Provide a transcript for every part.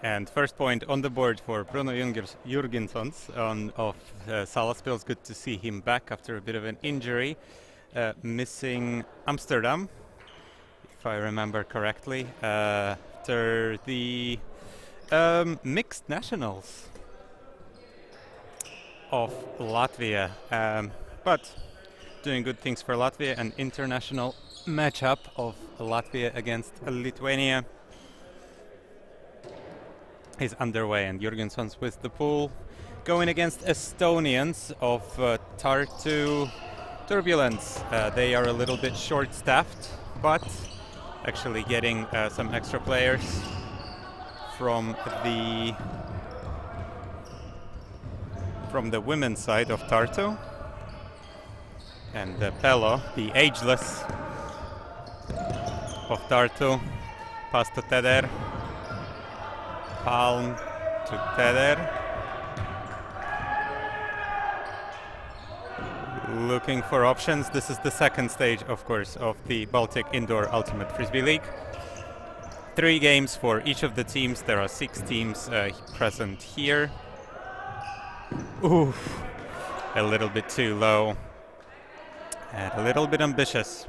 And first point on the board for Bruno Jurgensons of Salaspils. Good to see him back after a bit of an injury. Missing Amsterdam, if I remember correctly, after the mixed nationals of Latvia. But doing good things for Latvia. An international matchup of Latvia against Lithuania is underway, and Jurgensons with the pool going against Estonians of Tartu Turbulence. They are a little bit short-staffed, but actually getting some extra players from the women's side of Tartu. And Pello, the ageless of Tartu, pass to Teder. Palm to Teder. Looking for options. This is the second stage, of course, of the Baltic Indoor Ultimate Frisbee League. 3 games for each of the teams. There are 6 teams present here. Oof, a little bit too low and a little bit ambitious.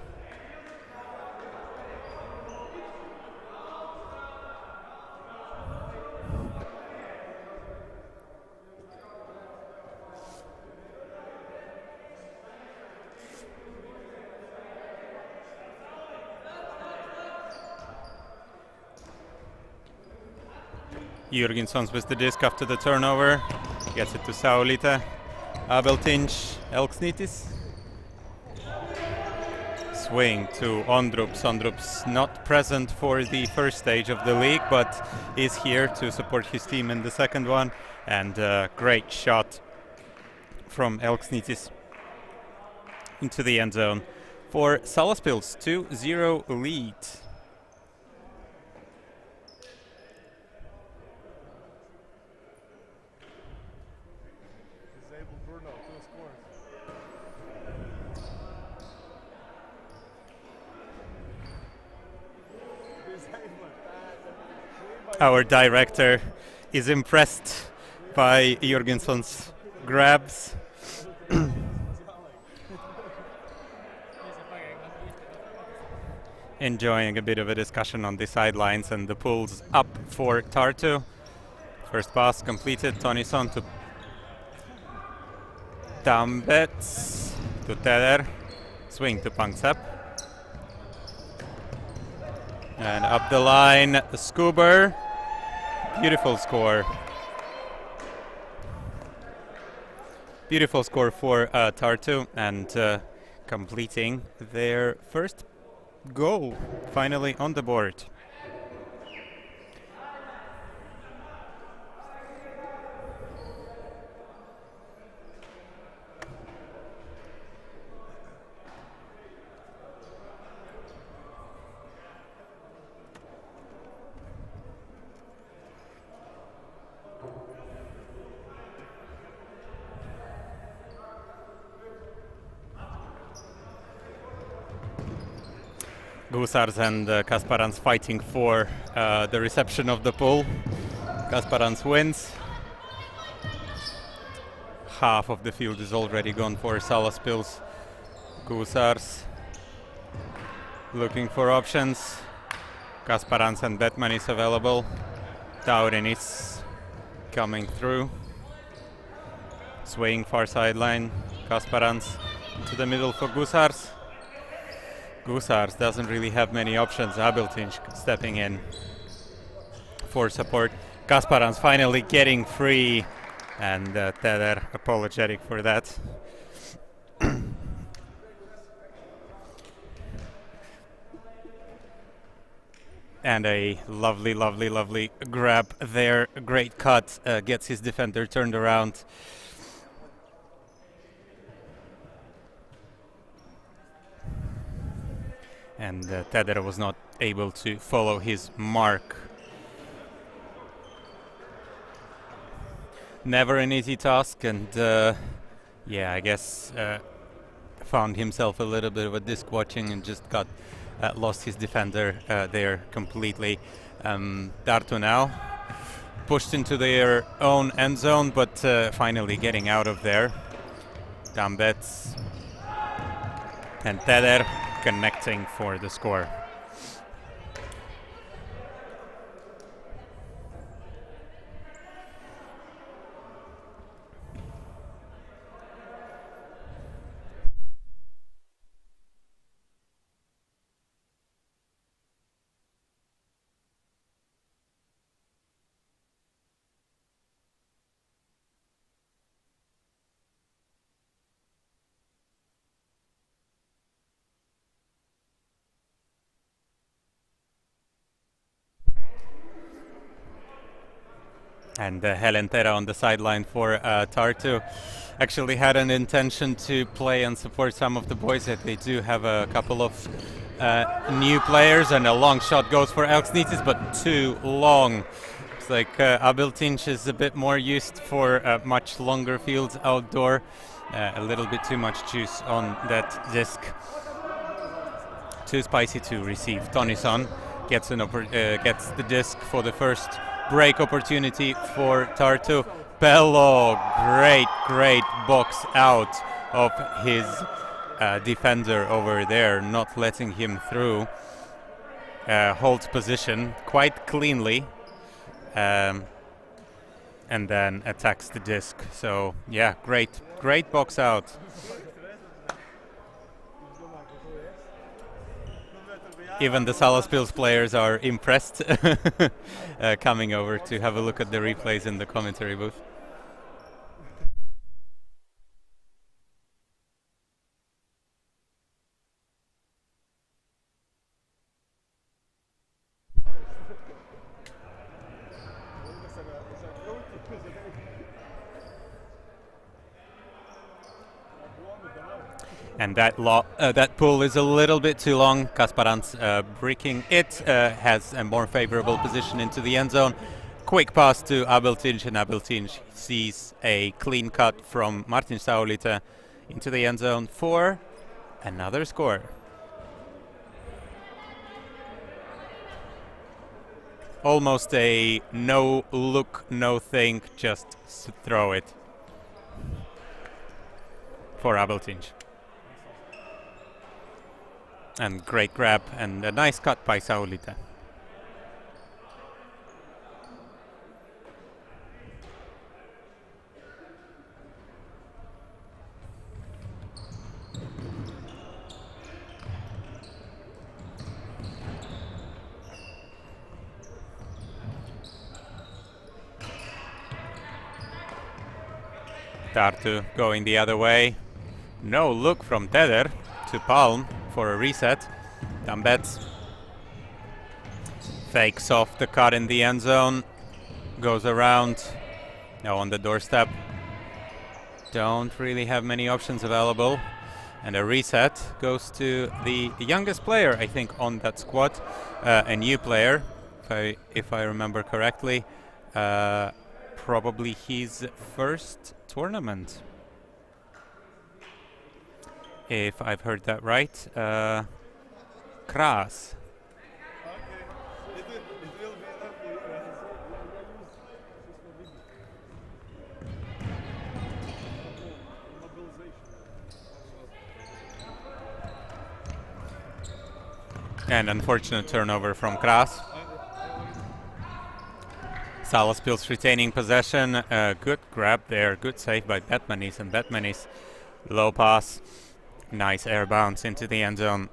Jurgensons with the disc after the turnover. Gets it to Saulite. Abeltinch, Elksnitis. Swing to Ondrups. Ondrups not present for the first stage of the league, but is here to support his team in the second one. And great shot from Elksnitis into the end zone for Salaspils. 2-0 lead. Our director is impressed by Jurgenson's grabs. Enjoying a bit of a discussion on the sidelines, and the pulls up for Tartu. First pass completed. Tonison to Tambets to Teder. Swing to Pangsep. And up the line, Scuber. Beautiful score. Beautiful score for Tartu, and completing their first goal finally on the board. Gusars and Kasparans fighting for the reception of the pull. Kasparans wins. Half of the field is already gone for Salaspils. Gusars looking for options. Kasparans and Batman is available. Taurin is coming through. Swaying far sideline. Kasparans to the middle for Gusars. Gusars doesn't really have many options. Abeltinch stepping in for support. Kasparans finally getting free, and Teder apologetic for that. And a lovely, lovely, lovely grab there. Great cut, gets his defender turned around. And Teder was not able to follow his mark. Never an easy task, and yeah, I guess found himself a little bit of a disc watching and just got lost his defender there completely. Tartu now pushed into their own end zone, but finally getting out of there. Tambets and Teder connecting for the score. And Helen Tera on the sideline for Tartu. Actually had an intention to play and support some of the boys, that they do have a couple of new players, and a long shot goes for Elksnitis, but too long. It's like Abiltinch is a bit more used for much longer fields outdoor. A little bit too much juice on that disc. Too spicy to receive. Tonison gets the disc for the first break opportunity for Tartu. Bello, great box out of his defender over there, not letting him through. Holds position quite cleanly, and then attacks the disc. So yeah, great box out. Even the Salaspils players are impressed, coming over to have a look at the replays in the commentary booth. And that pull is a little bit too long. Kasparans breaking it, has a more favorable position into the end zone. Quick pass to Abiltinch, and Abiltinch sees a clean cut from Martin Saulite into the end zone for another score. Almost a no look, no think, just throw it for Abiltinch. And great grab and a nice cut by Saulite. Tartu going the other way. No look from Teder to Palm for a reset. Tambets fakes off the cut in the end zone, goes around, now on the doorstep. Don't really have many options available, and a reset goes to the youngest player, I think, on that squad, a new player, if I remember correctly, probably his first tournament, if I've heard that right. Kras. And unfortunate turnover from Kras. Salaspils retaining possession. Good grab there, good save by Batmanis, and Batmanis low pass. Nice air bounce into the end zone.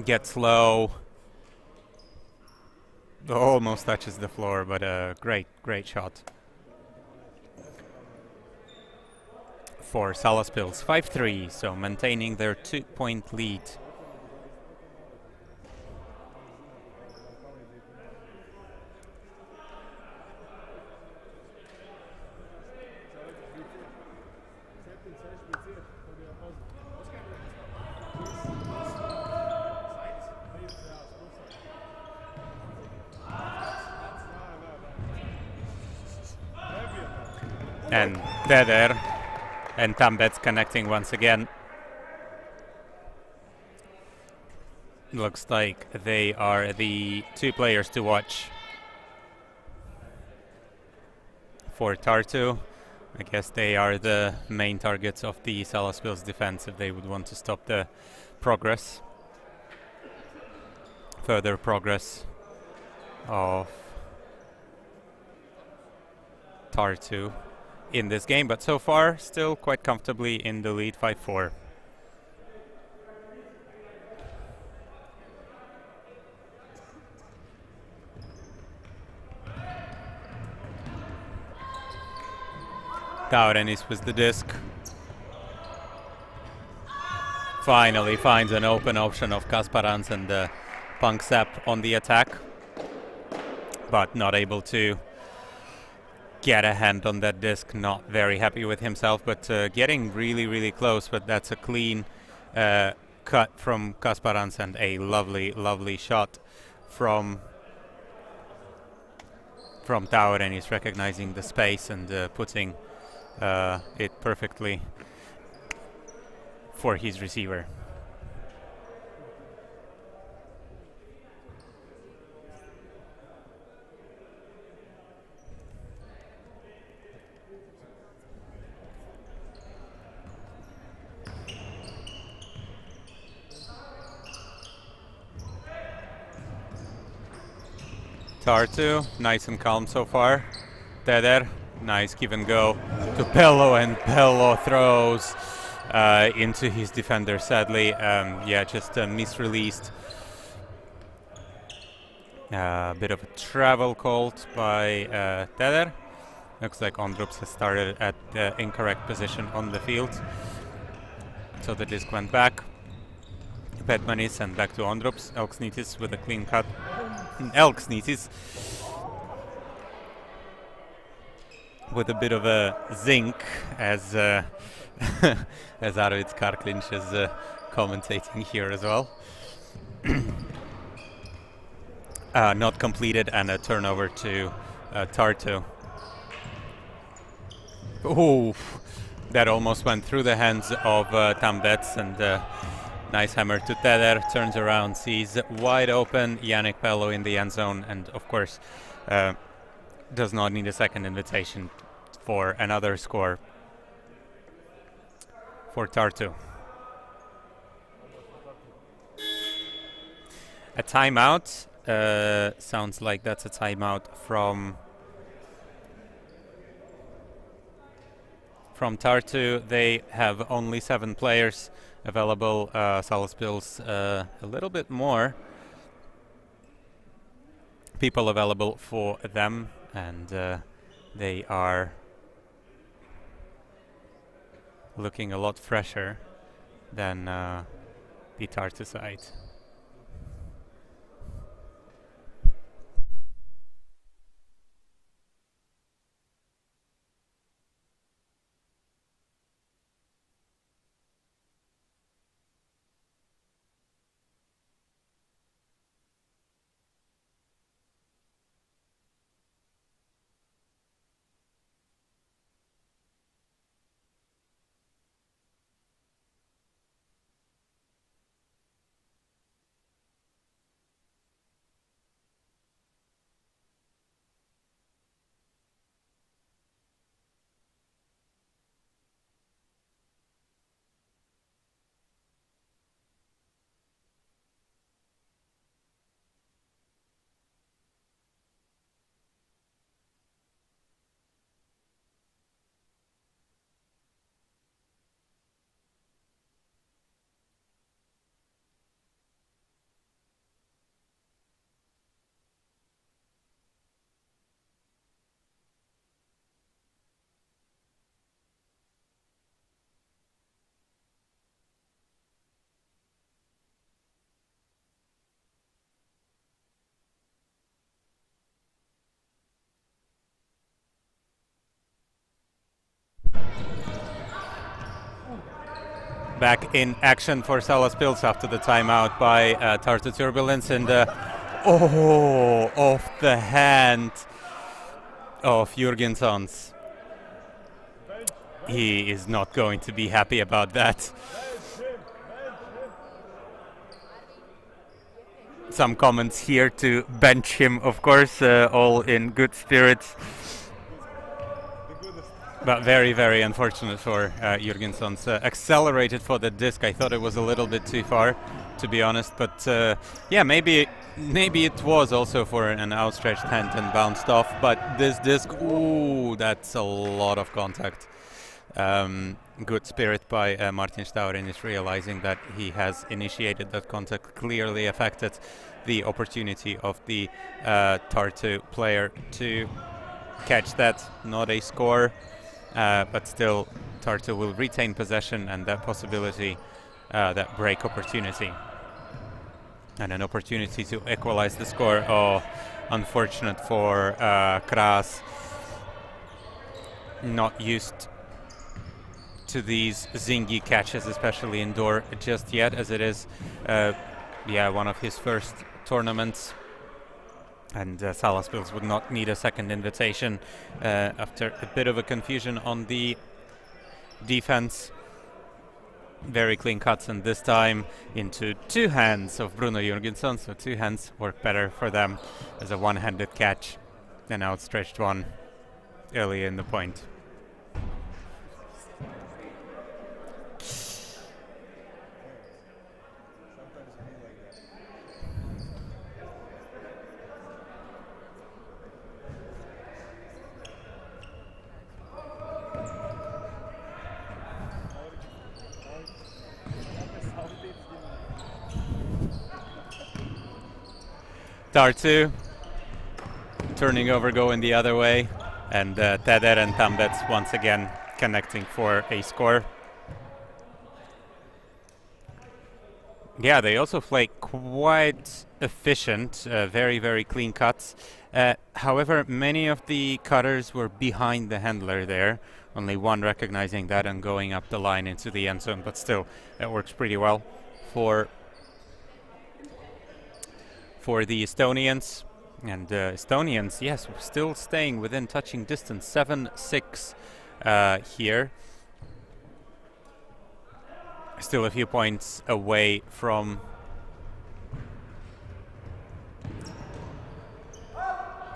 Gets low. Almost touches the floor, but a great shot for Salaspils. 5-3, so maintaining their 2-point lead. And Teder and Tambets connecting once again. Looks like they are the two players to watch for Tartu. I guess they are the main targets of the Salaspils defense if they would want to stop the progress, further progress of Tartu in this game, but so far still quite comfortably in the lead, 5-4. Taurenis with the disc. Finally finds an open option of Kasparans and Punksap on the attack, but not able to get a hand on that disc. Not very happy with himself, but getting really close. But that's a clean cut from Kasparans and a lovely shot from Taurenis, recognizing the space and putting it perfectly for his receiver. Tartu, nice and calm so far. Teder, nice give and go to Pello, and Pello throws into his defender, sadly. Just misreleased. A bit of a travel called by Teder. Looks like Ondrups has started at the incorrect position on the field. So the disc went back. Petmanis and back to Ondrups. Elksnitis with a clean cut. Elksnitis with a bit of a zinc, as as Arvid Karklinch is commentating here as well. Not completed, and a turnover to Tartu. Ooh, that almost went through the hands of Tambets, and nice hammer to Teder. Turns around, sees wide open Yannick Pello in the end zone, and of course does not need a second invitation for another score for Tartu. A timeout. Sounds like that's a timeout from Tartu. They have only 7 players available. Salaspils a little bit more people available for them, and they are looking a lot fresher than the Tartu side. Back in action for Salaspils after the timeout by Tartu Turbulence, and off the hand of Jurgensons. He is not going to be happy about that. some comments here to bench him, of course, all in good spirits. But very, very unfortunate for Jurgensons. Accelerated for the disc. I thought it was a little bit too far, to be honest. But yeah, maybe it was also for an outstretched hand and bounced off. But this disc, ooh, that's a lot of contact. Good spirit by Martin Staurenis, realizing that he has initiated that contact, clearly affected the opportunity of the Tartu player to catch that. Not a score. But still, Tartu will retain possession and that possibility, that break opportunity. And an opportunity to equalize the score. Oh, unfortunate for Kras. Not used to these zingy catches, especially indoor, just yet, as it is, one of his first tournaments. And Salaspils would not need a second invitation after a bit of a confusion on the defense. Very clean cuts, and this time into two hands of Bruno Jurgensson, so two hands work better for them as a one-handed catch, an outstretched one early in the point. Tartu turning over, going the other way, and Teder and Tambets once again connecting for a score. Yeah, they also play quite efficient, very, very clean cuts. However, many of the cutters were behind the handler there, only one recognizing that and going up the line into the end zone, but still, it works pretty well for the Estonians. And Estonians, yes, still staying within touching distance, 7-6 here. Still a few points away from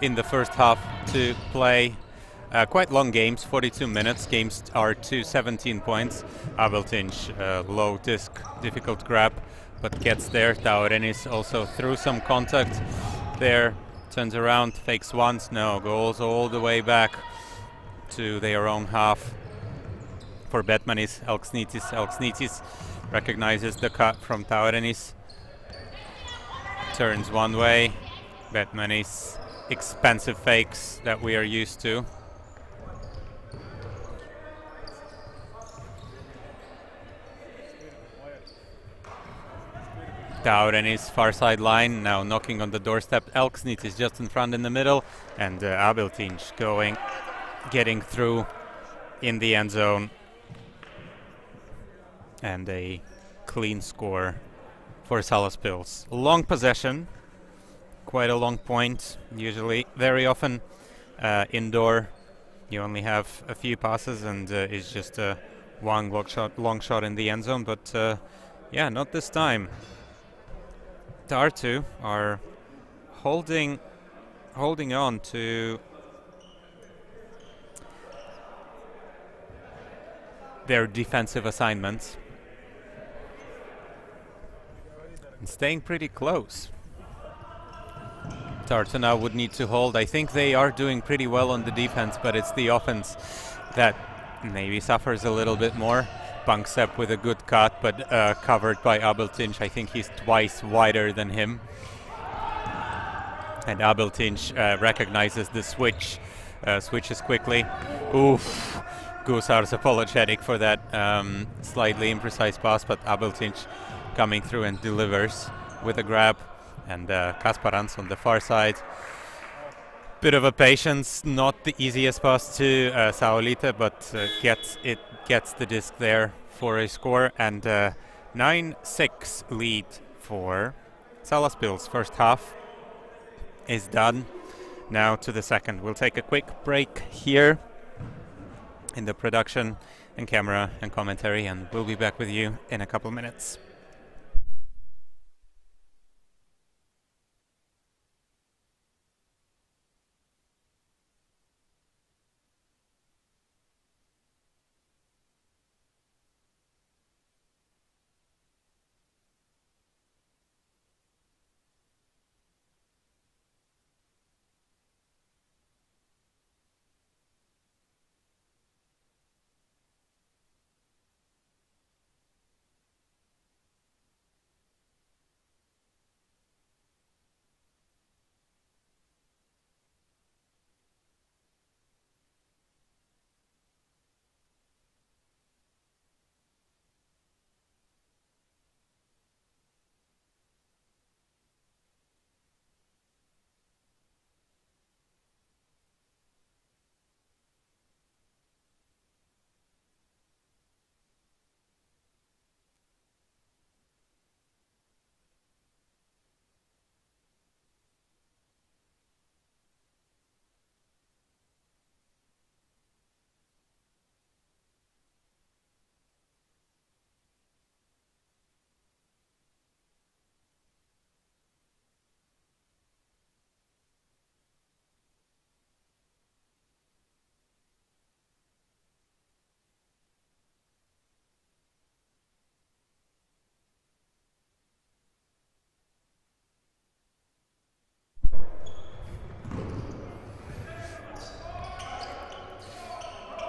in the first half to play. Quite long games, 42 minutes. Games are to 17 points. Abeltinch, low disc, difficult grab, but gets there. Taurenis also through some contact there. Turns around, fakes once, no, goes all the way back to their own half. For Betmanis, Elksnitis recognizes the cut from Taurenis. Turns one way. Betmanis, expensive fakes that we are used to. Taurenis, far sideline, now knocking on the doorstep. Elksnitis just in front in the middle, and Abeltinch getting through in the end zone. And a clean score for Salaspils. Long possession, quite a long point, usually. Very often indoor, you only have a few passes and it's just one long shot in the end zone, but yeah, not this time. Tartu are holding on to their defensive assignments and staying pretty close. Tartu now would need to hold. I think they are doing pretty well on the defense, but it's the offense that maybe suffers a little bit more. Banksep with a good cut, but covered by Abeltinch. I think he's twice wider than him. And Abeltinch recognizes the switch, switches quickly. Oof. Gusar's apologetic for that slightly imprecise pass, but Abeltinch coming through and delivers with a grab. And Kasparans on the far side. Bit of a patience, not the easiest pass to Saulite, but gets the disc there for a score, and 9-6 lead for Salaspils. First half is done. Now to the second. We'll take a quick break here in the production and camera and commentary, and we'll be back with you in a couple minutes.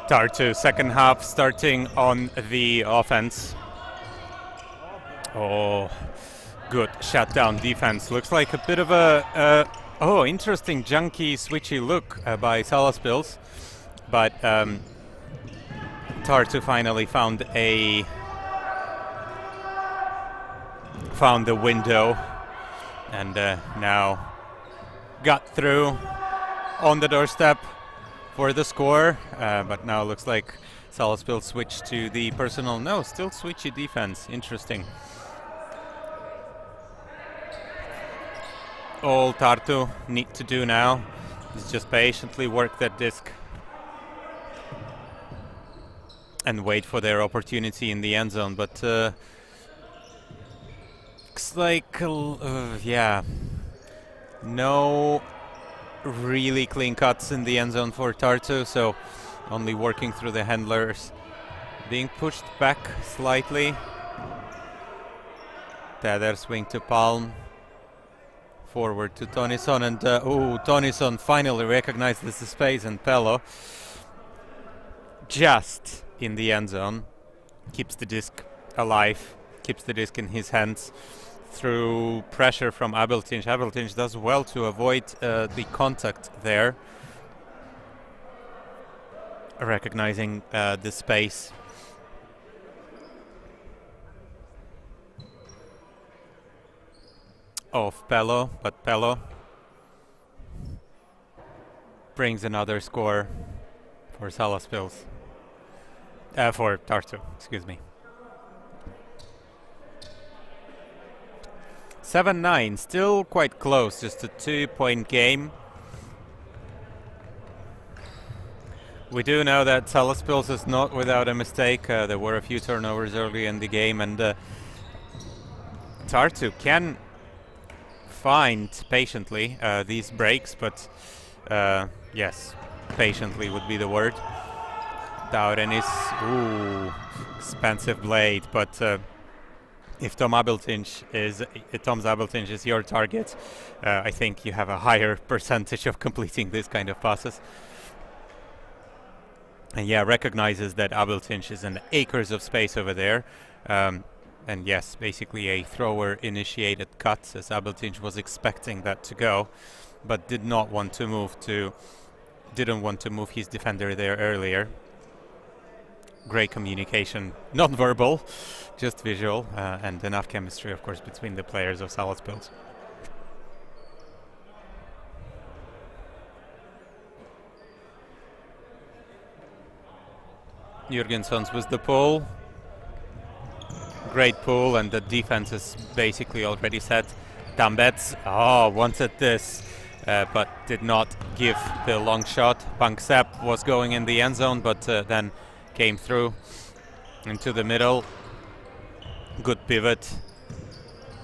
Tartu, second half, starting on the offense. Oh, good shutdown defense. Looks like a bit of a interesting junky switchy look by Salaspils, but Tartu finally found the window, and now got through on the doorstep for the score, but now looks like Salaspils switched to the personal. No, still switchy defense. Interesting. All Tartu need to do now is just patiently work that disc and wait for their opportunity in the end zone, but looks like no really clean cuts in the end zone for Tartu, so only working through the handlers, being pushed back slightly. Tether swing to Palm, forward to Tonison, and Tonison finally recognizes the space, and Pello just in the end zone keeps the disc alive, keeps the disc in his hands through pressure from Abeltinge. Abeltinge does well to avoid the contact there, recognizing the space. Of Pello, but Pello brings another score for Salaspils. For Tartu, excuse me. 7-9, still quite close, just a 2-point game. We do know that Salaspils is not without a mistake. There were a few turnovers early in the game, and Tartu can find patiently these breaks, but yes, patiently would be the word. Tauren is expensive blade, but if Tom's Abeltinge is your target, I think you have a higher percentage of completing this kind of passes. And yeah, recognizes that Abeltinge is in acres of space over there. And yes, basically a thrower-initiated cut, as Abeltinge was expecting that to go, but didn't want to move his defender there earlier. Great communication, not verbal, just visual, and enough chemistry, of course, between the players of Salaspils. Jurgensson's was the pull. Great pull, and the defense is basically already set. Tambets wanted this, but did not give the long shot. Pangsep was going in the end zone, but then came through into the middle. Good pivot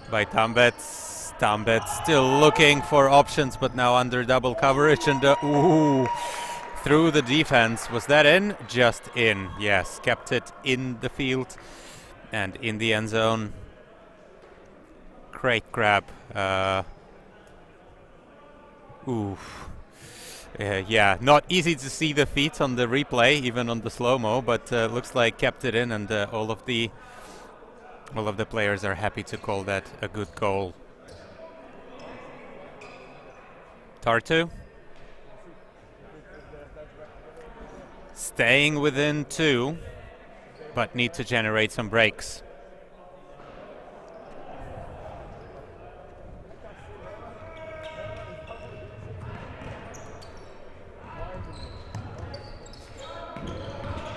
by Tambets. Tambets still looking for options, but now under double coverage, and through the defense. Was that in? Just in. Yes, kept it in the field and in the end zone. Great grab. Yeah, not easy to see the feet on the replay, even on the slow-mo, but looks like kept it in, and all of the players are happy to call that a good goal. Tartu staying within 2, but need to generate some breaks.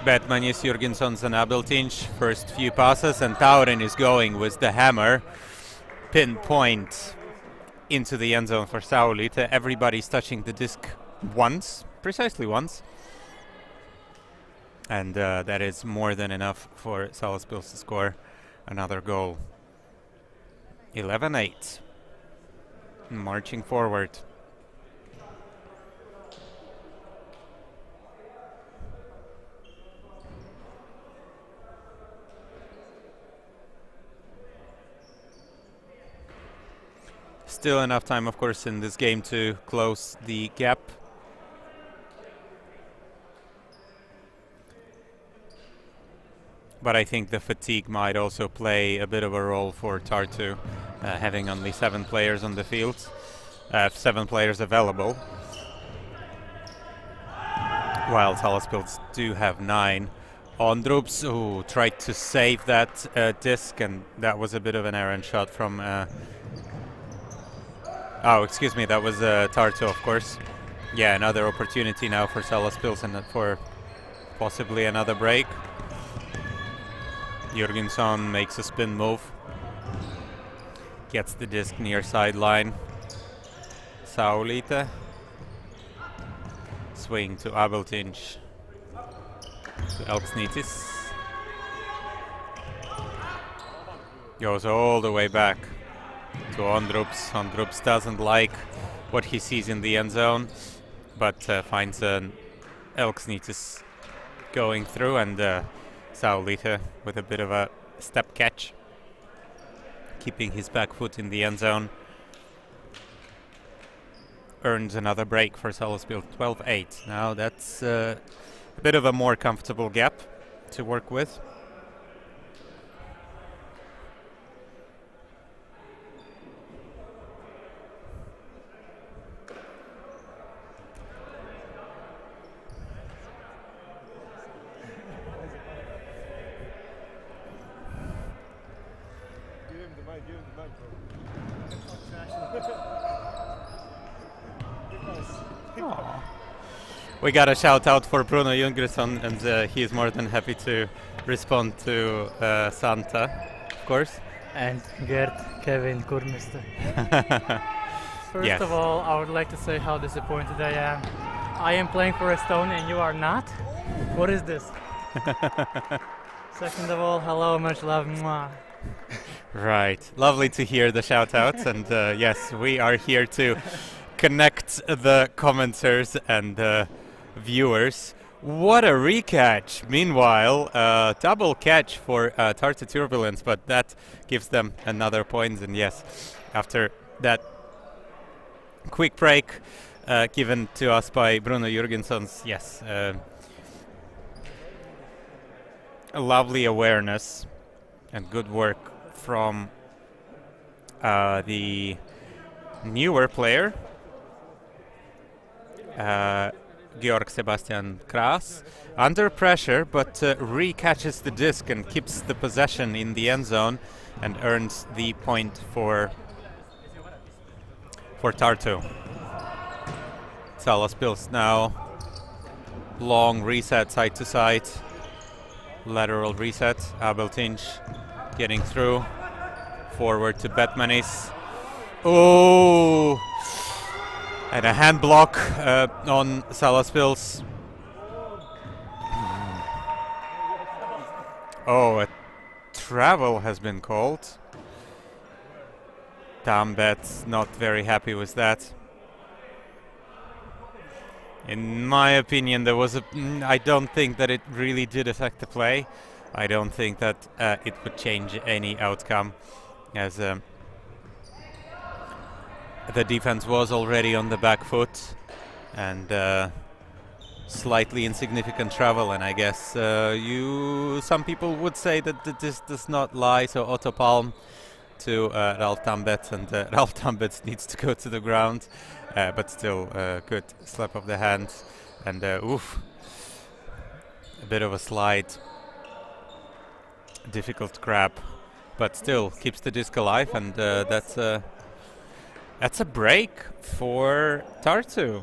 Batmanis, Jurgenssons and Abeltinge, first few passes, and Tauren is going with the hammer. Pinpoint into the end zone for Sauli. Everybody's touching the disc once, precisely once. And that is more than enough for Salaspils to score another goal. 11-8. Marching forward. Still enough time, of course, in this game to close the gap. but I think the fatigue might also play a bit of a role for Tartu, having only 7 players on the field, 7 players available, while Salaspils do have 9. Ondrups, who tried to save that disc, and that was a bit of an errant shot from... oh, excuse me, that was Tartu, of course. Yeah, another opportunity now for Salaspils and for possibly another break. Jurgensson makes a spin move. Gets the disc near sideline. Saulite. Swing to Abeltinch. To Elksnitis. Goes all the way back to Ondrups. Ondrups doesn't like what he sees in the end zone, but finds an Elksnitis going through, and Saulite with a bit of a step catch, keeping his back foot in the end zone. Earns another break for Salaspils, 12-8. Now that's a bit of a more comfortable gap to work with. We got a shout out for Bruno Jungersson, and he is more than happy to respond to Santa, of course. And Gert, Kevin, Kurmista. First Yes. of all, I would like to say how disappointed I am. I am playing for Estonia and you are not? What is this? Second of all, hello, much love. Mwah. Right. Lovely to hear the shout outs, and yes, we are here to connect the commenters and viewers. What a recatch! Meanwhile, double catch for Tartu Turbulence, but that gives them another point. And yes, after that quick break given to us by Bruno Jurgensson's, yes, a lovely awareness and good work from the newer player, Georg Sebastian Kras, under pressure, but re-catches the disc and keeps the possession in the end zone and earns the point for Tartu. Salaspils now, long reset side to side, lateral reset, Abeltinch getting through, forward to Betmanis. Oh! And a hand block on Salaspils. Oh, a travel has been called. Tambet's not very happy with that. In my opinion, there was I don't think that it really did affect the play. I don't think that it would change any outcome, as the defense was already on the back foot, and slightly insignificant travel. And I guess some people would say that this does not lie. So Otto Palm to Ralph Tambet, and Ralph Tambet needs to go to the ground, but still good slap of the hand, and oof, a bit of a slide, difficult grab, but still keeps the disc alive, and that's a break for Tartu.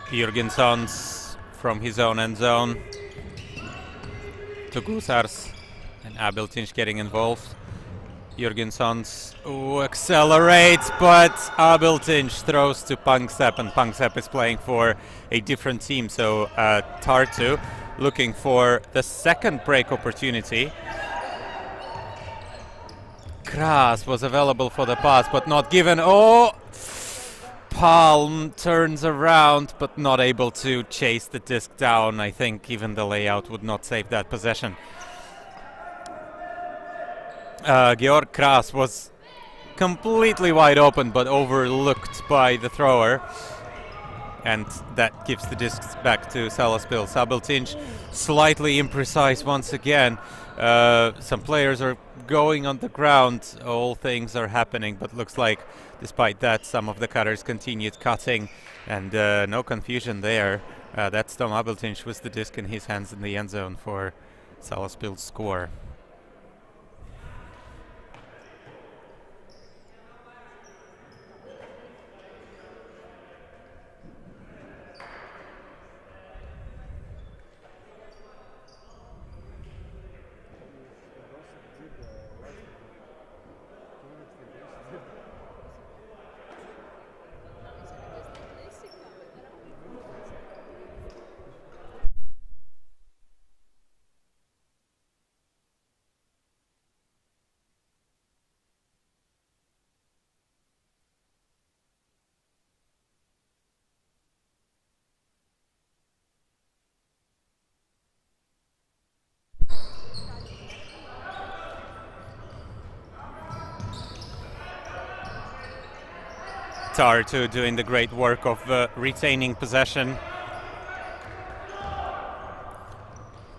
Jurgensson's from his own end zone to Gusars, and Abeltinch getting involved. Jurgensson's accelerates, but Abeltinch throws to Pangsep, and Pangsep is playing for a different team. So Tartu looking for the second break opportunity. Kras was available for the pass, but not given. Oh! palm, turns around, but not able to chase the disc down. I think even the layout would not save that possession. Georg Kras was completely wide open, but overlooked by the thrower. And that gives the discs back to Salaspils. Abeltinge slightly imprecise once again. Some players are going on the ground. All things are happening, but looks like despite that, some of the cutters continued cutting, and no confusion there. That's Tom Abeltinge with the disc in his hands in the end zone for Salaspils' score. Tartu doing the great work of retaining possession.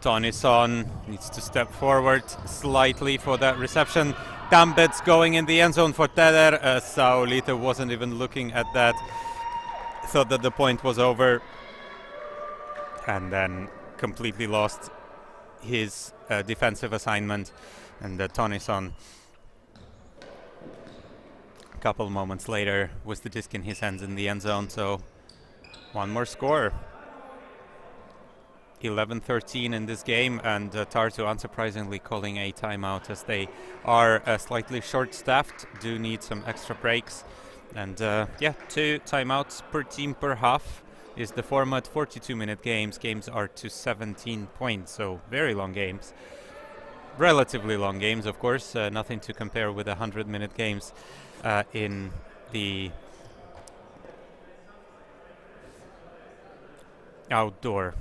Tonison needs to step forward slightly for that reception. Dambets going in the end zone for Teder. Saulita wasn't even looking at that. Thought that the point was over. And then completely lost his defensive assignment. And Tonison, a couple moments later, with the disc in his hands in the end zone. So one more score. 11-13 in this game, and Tartu unsurprisingly calling a timeout as they are slightly short-staffed, do need some extra breaks. And yeah, 2 timeouts per team per half is the format. 42-minute games. Games are to 17 points, so very long games. Relatively long games, of course. Nothing to compare with 100-minute games in the outdoor.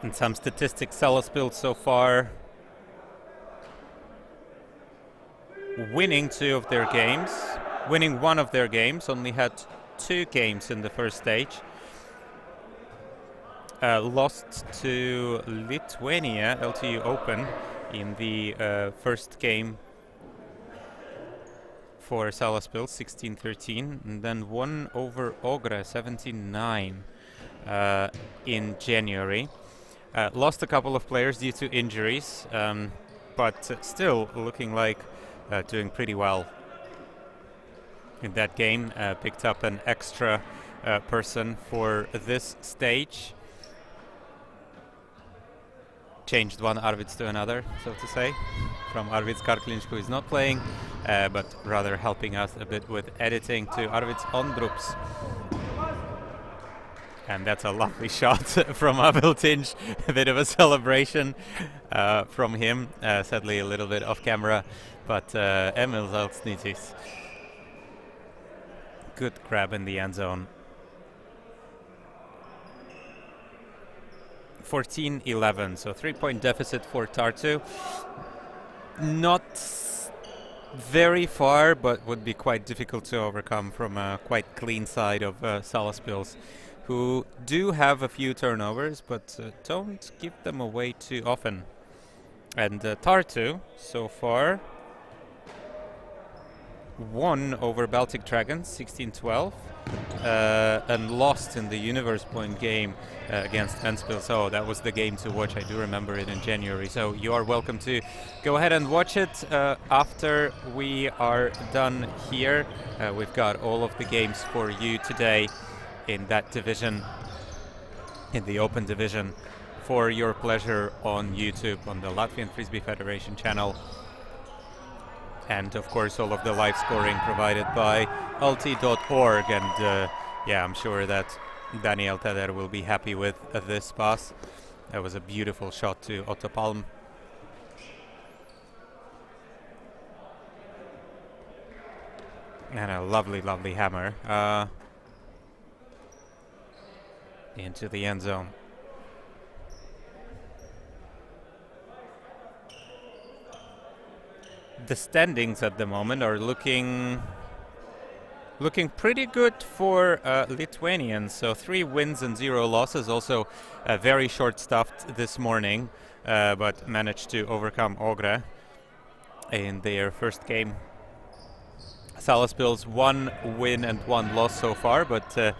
And some statistics, Salaspils so far winning 2 of their games, winning 1 of their games, only had 2 games in the first stage. Lost to Lithuania, LTU Open, in the first game for Salaspils, 16-13, and then won over Ogre, 17-9 in January. Lost a couple of players due to injuries, but still looking like doing pretty well in that game. Picked up an extra person for this stage. Changed one Arvids to another, so to say, from Arvids Karklinch, who is not playing, but rather helping us a bit with editing, to Arvids Ondrups. And that's a lovely shot from Abeltinge. A bit of a celebration from him. Sadly, a little bit off camera, but Emil Zaltsnitis. Good grab in the end zone. 14-11, so 3-point deficit for Tartu. Not very far, but would be quite difficult to overcome from a quite clean side of Salaspils, who do have a few turnovers, but don't give them away too often. And Tartu, so far, won over Baltic Dragons 16-12 and lost in the Universe Point game against Ventspils. So that was the game to watch. I do remember it in January. So you are welcome to go ahead and watch it after we are done here. We've got all of the games for you today in that division, in the open division, for your pleasure on YouTube, on the Latvian Frisbee Federation channel. And of course all of the live scoring provided by alti.org. And yeah, I'm sure that Daniel Teder will be happy with this pass. That was a beautiful shot to Otto Palm. And a lovely, lovely hammer into the end zone. The standings at the moment are looking pretty good for Lithuanians. So 3 wins and 0 losses. Also very short-staffed this morning, but managed to overcome Ogre in their first game. Salaspils 1 win and 1 loss so far, but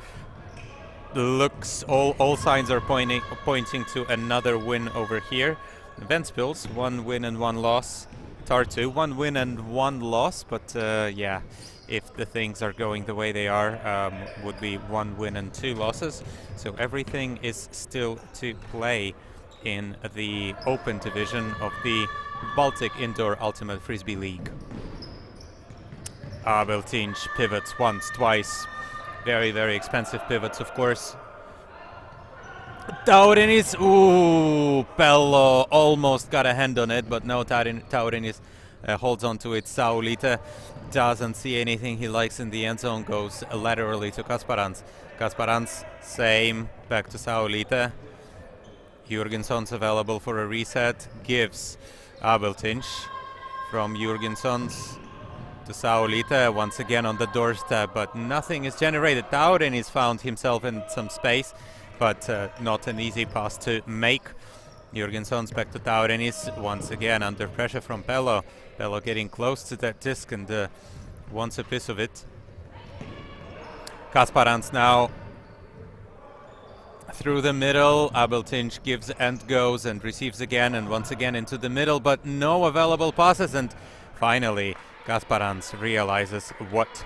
looks all signs are pointing to another win over here. Ventspils 1 win and 1 loss. Tartu 1 win and 1 loss, but yeah, if the things are going the way they are, would be 1 win and 2 losses. So everything is still to play in the open division of the Baltic Indoor Ultimate Frisbee League. Beltinj pivots once, twice. Very, very expensive pivots, of course. Taurinis, ooh, Pello almost got a hand on it, but no, Taurinis holds on to it. Saulite doesn't see anything he likes in the end zone, goes laterally to Kasparans. Kasparans, same, back to Saulite. Jurgensson's available for a reset, gives Abeltinch from Jurgensson's to Saulite, once again on the doorstep, but nothing is generated. Taurinis found himself in some space, but not an easy pass to make. Jurgensson's back to Taurinis, once again under pressure from Pello. Pello getting close to that disc and wants a piece of it. Kasparans now through the middle. Abeltinch gives and goes and receives again and once again into the middle, but no available passes. And finally Kasparans realizes what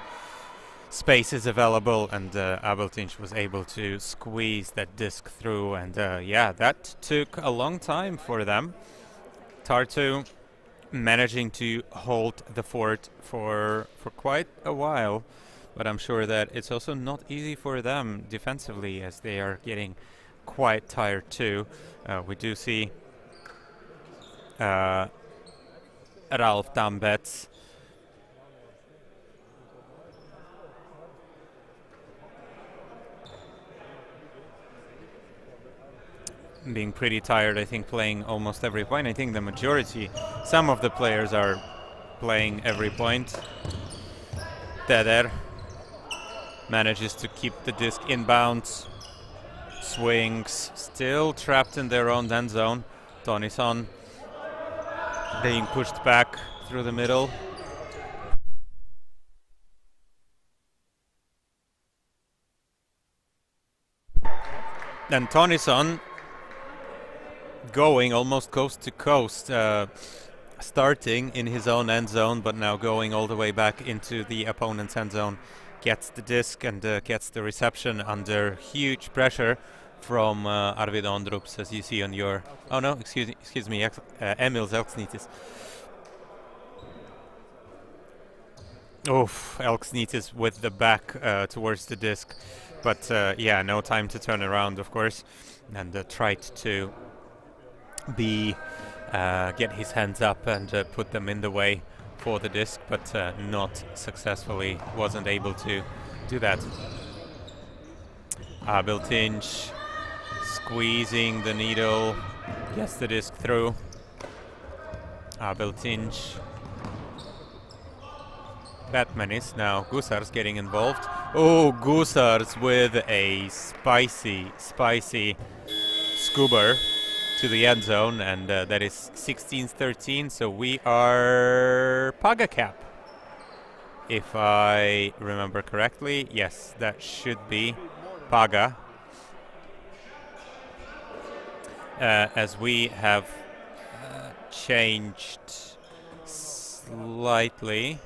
space is available, and Abeltinch was able to squeeze that disc through, and yeah, that took a long time for them. Tartu managing to hold the fort for quite a while, but I'm sure that it's also not easy for them defensively, as they are getting quite tired too. We do see Ralf Tambets being pretty tired, I think, playing almost every point. I think the majority, some of the players are playing every point. Teder manages to keep the disc inbounds. Swings, still trapped in their own end zone. Tonison being pushed back through the middle. And Tonison going almost coast to coast, starting in his own end zone, but now going all the way back into the opponent's end zone. Gets the disc and gets the reception under huge pressure from Arvid Ondrups, as you see on your... Oh no, excuse me, Emil Elksnitis. Oof, Elksnitis with the back towards the disc. But yeah, no time to turn around, of course, and tried to get his hands up and put them in the way for the disc, but not successfully, wasn't able to do that. Abeltinch squeezing the needle, gets the disc through. Abeltinch. Batman is now Gusars getting involved. Oh, Gusars with a spicy scuba to the end zone, and that is 16-13, so we are Paga cap. if I remember correctly. Yes, that should be Paga. As we have changed slightly.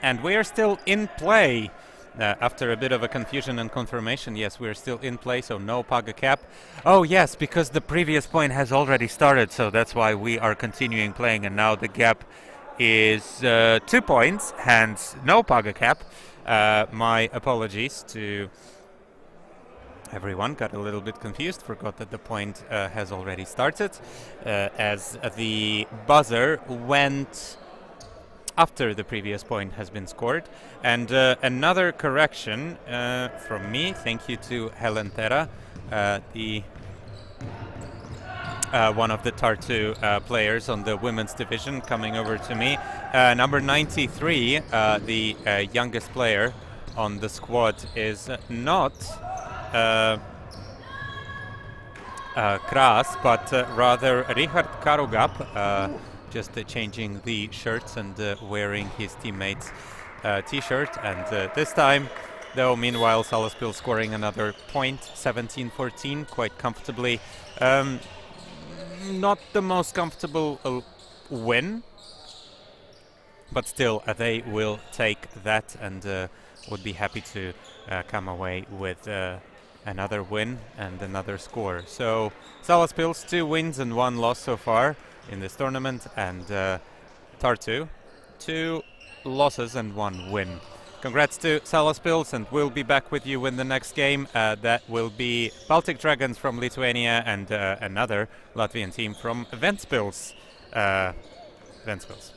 And we are still in play. After a bit of a confusion and confirmation, yes, we're still in play, so no Paga cap. Oh yes, because the previous point has already started, so that's why we are continuing playing, and now the gap is 2 points, hence no Paga cap. My apologies to everyone, got a little bit confused, forgot that the point has already started, as the buzzer went after the previous point has been scored. And another correction from me, thank you to Helen Terra, the one of the Tartu players on the women's division, coming over to me. Number 93, the youngest player on the squad, is not Kras, but rather Richard Karugap, just changing the shirts and wearing his teammates' t-shirt. And this time, though, meanwhile, Salaspils scoring another point, 17-14, quite comfortably. Not the most comfortable win, but still they will take that and would be happy to come away with another win and another score. So Salaspils 2 wins and 1 loss so far in this tournament, and Tartu 2 losses and 1 win. Congrats to Salaspils, and we'll be back with you in the next game. That will be Baltic Dragons from Lithuania and another Latvian team from Ventspils. Ventspils.